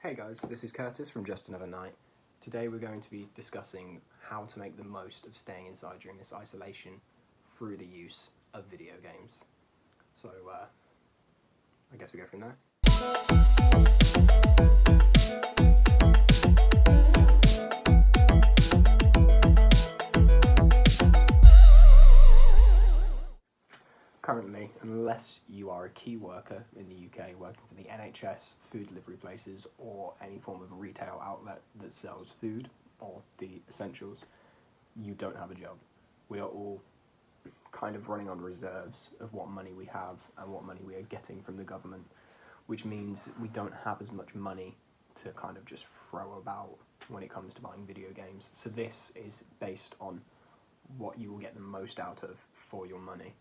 Hey guys, this is Curtis from Just Another Night. Today we're going to be discussing how to make the most of staying inside during this isolation through the use of video games. So, I guess we go from there. Currently, unless you are a key worker in the UK working for the NHS, food delivery places, or any form of retail outlet that sells food or the essentials, you don't have a job. We are all kind of running on reserves of what money we have and what money we are getting from the government, which means we don't have as much money to kind of just throw about when it comes to buying video games. So this is based on what you will get the most out of for your money.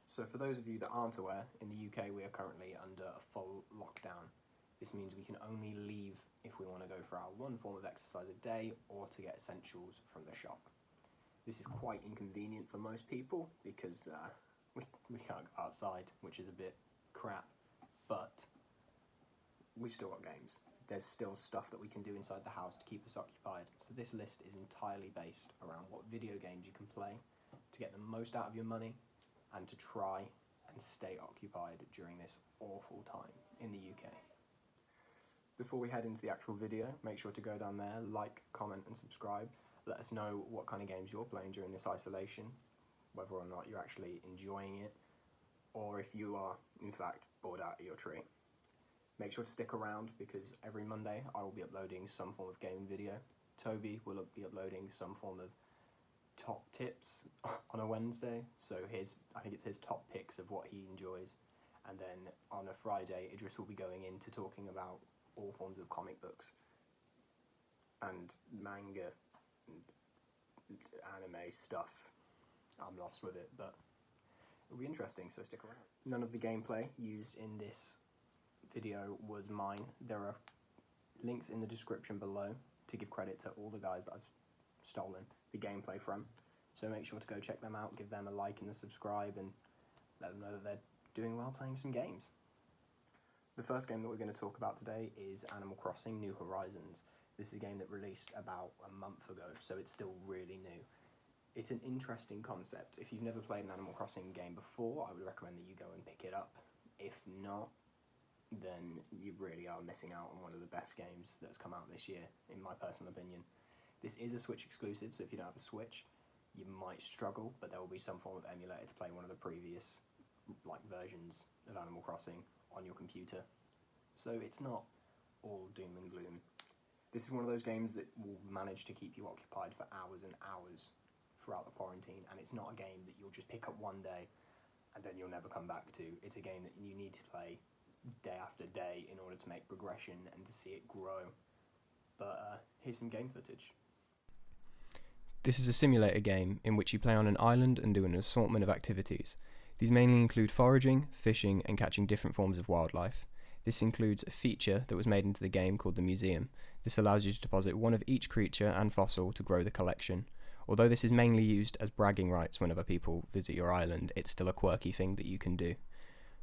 So for those of you that aren't aware, in the UK we are currently under a full lockdown. This means we can only leave if we want to go for our one form of exercise a day or to get essentials from the shop. This is quite inconvenient for most people because we can't go outside, which is a bit crap, but we've still got games. There's still stuff that we can do inside the house to keep us occupied. So this list is entirely based around what video games you can play to get the most out of your money and to try and stay occupied during this awful time in the UK. Before we head into the actual video, make sure to go down there, like, comment and subscribe. Let us know what kind of games you're playing during this isolation, whether or not you're actually enjoying it, or if you are, in fact, bored out of your tree. Make sure to stick around because every Monday I will be uploading some form of gaming video. Toby will be uploading some form of top tips on a Wednesday, so I think it's his top picks of what he enjoys, and then on a Friday Idris will be going into talking about all forms of comic books and manga and anime stuff. I'm lost with it, but it'll be interesting, so stick around. None of the gameplay used in this video was mine. There are links in the description below to give credit to all the guys that I've stolen the gameplay from, so make sure to go check them out, give them a like and a subscribe, and let them know that they're doing well playing some games. The first game that we're going to talk about today is Animal Crossing New Horizons. This is a game that released about a month ago, so it's still really new. It's an interesting concept. If you've never played an Animal Crossing game before, I would recommend that you go and pick it up. If not, then you really are missing out on one of the best games that's come out this year, in my personal opinion. This is a Switch exclusive, so if you don't have a Switch, you might struggle, but there will be some form of emulator to play one of the previous versions of Animal Crossing on your computer. So it's not all doom and gloom. This is one of those games that will manage to keep you occupied for hours and hours throughout the quarantine, and it's not a game that you'll just pick up one day and then you'll never come back to. It's a game that you need to play day after day in order to make progression and to see it grow. But here's some game footage. This is a simulator game in which you play on an island and do an assortment of activities. These mainly include foraging, fishing and catching different forms of wildlife. This includes a feature that was made into the game called the Museum. This allows you to deposit one of each creature and fossil to grow the collection. Although this is mainly used as bragging rights whenever people visit your island, it's still a quirky thing that you can do.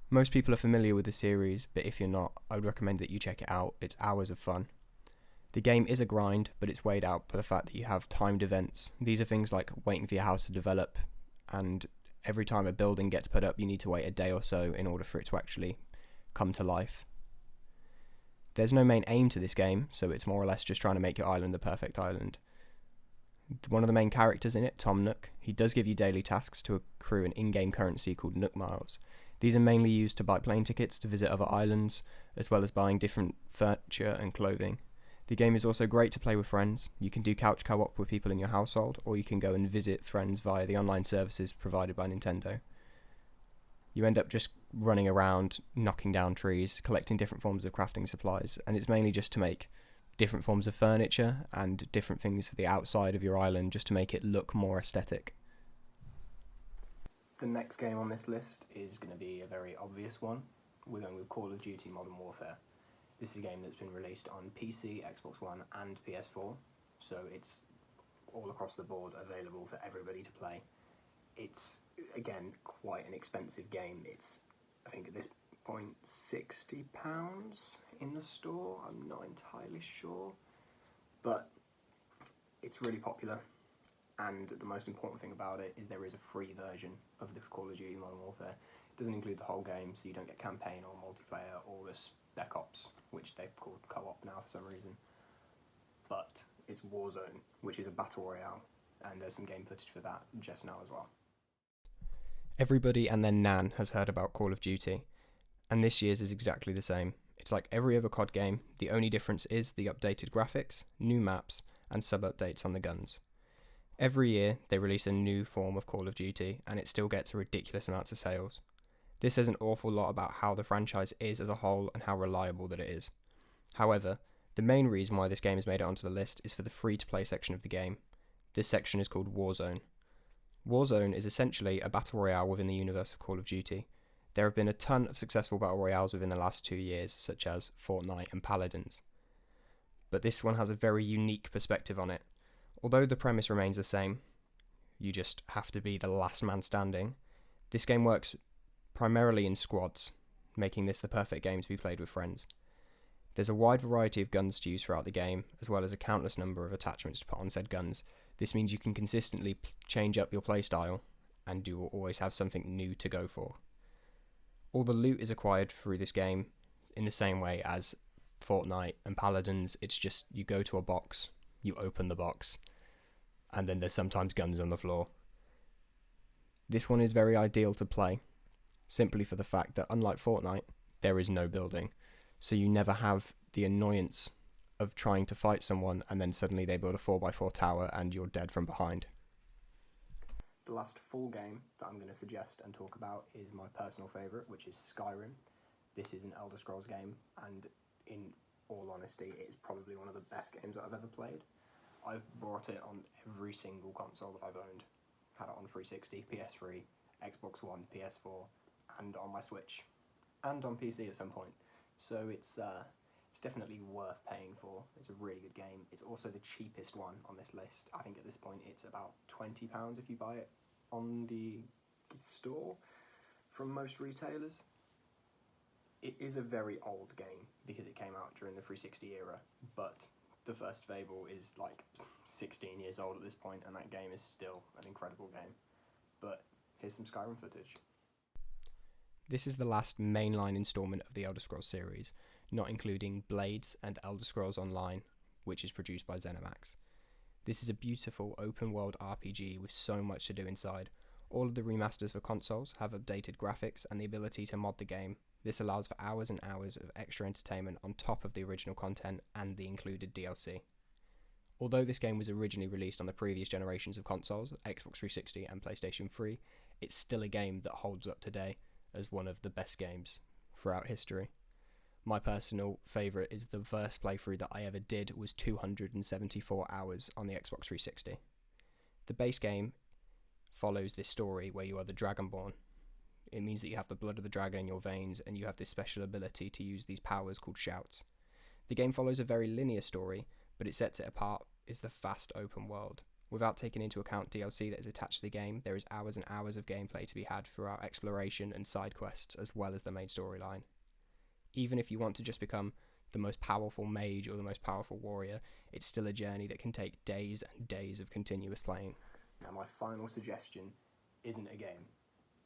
Most people are familiar with the series, but if you're not, I would recommend that you check it out. It's hours of fun. The game is a grind, but it's weighed out by the fact that you have timed events. These are things like waiting for your house to develop, and every time a building gets put up, you need to wait a day or so in order for it to actually come to life. There's no main aim to this game, so it's more or less just trying to make your island the perfect island. One of the main characters in it, Tom Nook, he does give you daily tasks to accrue an in-game currency called Nook Miles. These are mainly used to buy plane tickets to visit other islands, as well as buying different furniture and clothing. The game is also great to play with friends. You can do couch co-op with people in your household, or you can go and visit friends via the online services provided by Nintendo. You end up just running around, knocking down trees, collecting different forms of crafting supplies, and it's mainly just to make different forms of furniture and different things for the outside of your island just to make it look more aesthetic. The next game on this list is going to be a very obvious one. We're going with Call of Duty Modern Warfare. This is a game that's been released on PC, Xbox One and PS4, so it's all across the board available for everybody to play. It's, again, quite an expensive game. It's, I think at this point, £60 in in the store. I'm not entirely sure, but it's really popular. And the most important thing about it is there is a free version of the Call of Duty Modern Warfare. It doesn't include the whole game, so you don't get campaign or multiplayer or the Spec Ops, which they've called co-op now for some reason. But it's Warzone, which is a battle royale, and there's some game footage for that just now as well. Everybody and their nan has heard about Call of Duty, and this year's is exactly the same. It's like every other COD game, the only difference is the updated graphics, new maps, and sub-updates on the guns. Every year, they release a new form of Call of Duty, and it still gets ridiculous amounts of sales. This says an awful lot about how the franchise is as a whole and how reliable that it is. However, the main reason why this game has made it onto the list is for the free-to-play section of the game. This section is called Warzone. Warzone is essentially a battle royale within the universe of Call of Duty. There have been a ton of successful battle royales within the last 2 years, such as Fortnite and Paladins. But this one has a very unique perspective on it. Although the premise remains the same, you just have to be the last man standing, this game works primarily in squads, making this the perfect game to be played with friends. There's a wide variety of guns to use throughout the game, as well as a countless number of attachments to put on said guns. This means you can consistently change up your playstyle, and you will always have something new to go for. All the loot is acquired through this game in the same way as Fortnite and Paladins. It's just you go to a box, you open the box, and then there's sometimes guns on the floor. This one is very ideal to play, simply for the fact that unlike Fortnite, there is no building, so you never have the annoyance of trying to fight someone and then suddenly they build a 4x4 tower and you're dead from behind. The last full game that I'm going to suggest and talk about is my personal favourite, which is Skyrim. This is an Elder Scrolls game, and in all honesty, it's probably one of the best games that I've ever played. I've bought it on every single console that I've owned. Had it on 360, PS3, Xbox One, PS4, and on my Switch, and on PC at some point. So it's definitely worth paying for. It's a really good game. It's also the cheapest one on this list. I think at this point it's about £20 if you buy it on the store from most retailers. It is a very old game because it came out during the 360 era, but the first Fable is like 16 years old at this point, and that game is still an incredible game. But here's some Skyrim footage. This is the last mainline installment of the Elder Scrolls series, not including Blades and Elder Scrolls Online, which is produced by ZeniMax. This is a beautiful open-world RPG with so much to do inside. All of the remasters for consoles have updated graphics and the ability to mod the game. This allows for hours and hours of extra entertainment on top of the original content and the included DLC. Although this game was originally released on the previous generations of consoles, Xbox 360 and PlayStation 3, it's still a game that holds up today as one of the best games throughout history. My personal favourite is the first playthrough that I ever did was 274 hours on the Xbox 360. The base game follows this story where you are the Dragonborn. It means that you have the blood of the dragon in your veins and you have this special ability to use these powers called shouts. The game follows a very linear story, but it sets it apart is the fast open world. Without taking into account DLC that is attached to the game, there is hours and hours of gameplay to be had throughout exploration and side quests, as well as the main storyline. Even if you want to just become the most powerful mage or the most powerful warrior, it's still a journey that can take days and days of continuous playing. Now my final suggestion isn't a game.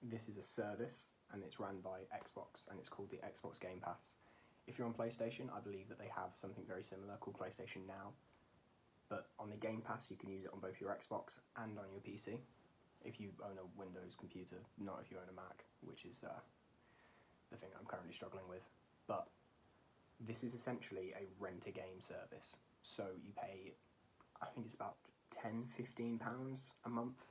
This is a service, and it's run by Xbox, and it's called the Xbox Game Pass. If you're on PlayStation, I believe that they have something very similar called PlayStation Now. But on the Game Pass, you can use it on both your Xbox and on your PC. If you own a Windows computer, not if you own a Mac, which is the thing I'm currently struggling with. But this is essentially a rent-a-game service. So you pay, I think it's about £10-15 a month,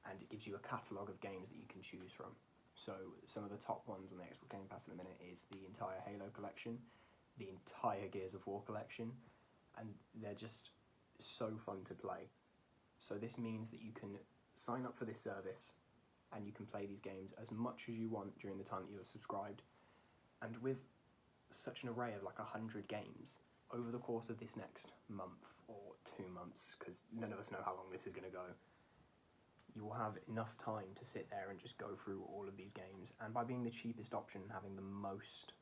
and it gives you a catalogue of games that you can choose from. So some of the top ones on the Xbox Game Pass at the minute is the entire Halo collection, the entire Gears of War collection, and they're just so fun to play. So this means that you can sign up for this service and you can play these games as much as you want during the time that you're subscribed. And with such an array of like 100 games over the course of this next month or 2 months, because none of us know how long this is going to go, you will have enough time to sit there and just go through all of these games. And by being the cheapest option and having the most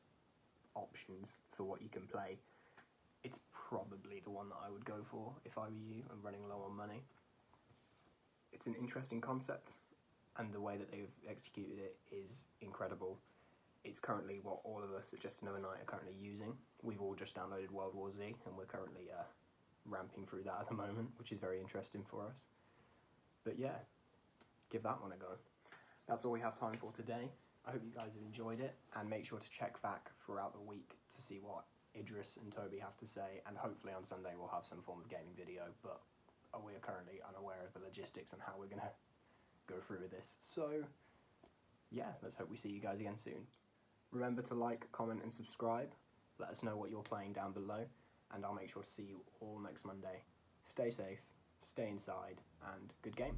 options for what you can play, it's probably the one that I would go for if I were you and running low on money. It's an interesting concept, and the way that they've executed it is incredible. It's currently what all of us at Just Another Night are currently using. We've all just downloaded World War Z, and we're currently ramping through that at the moment, which is very interesting for us. But yeah, give that one a go. That's all we have time for today. I hope you guys have enjoyed it, and make sure to check back throughout the week to see what Idris and Toby have to say, and hopefully on Sunday we'll have some form of gaming video, but we are currently unaware of the logistics and how we're going to go through with this. So yeah, let's hope we see you guys again soon. Remember to like, comment and subscribe. Let us know what you're playing down below, and I'll make sure to see you all next Monday. Stay safe, stay inside, and good game.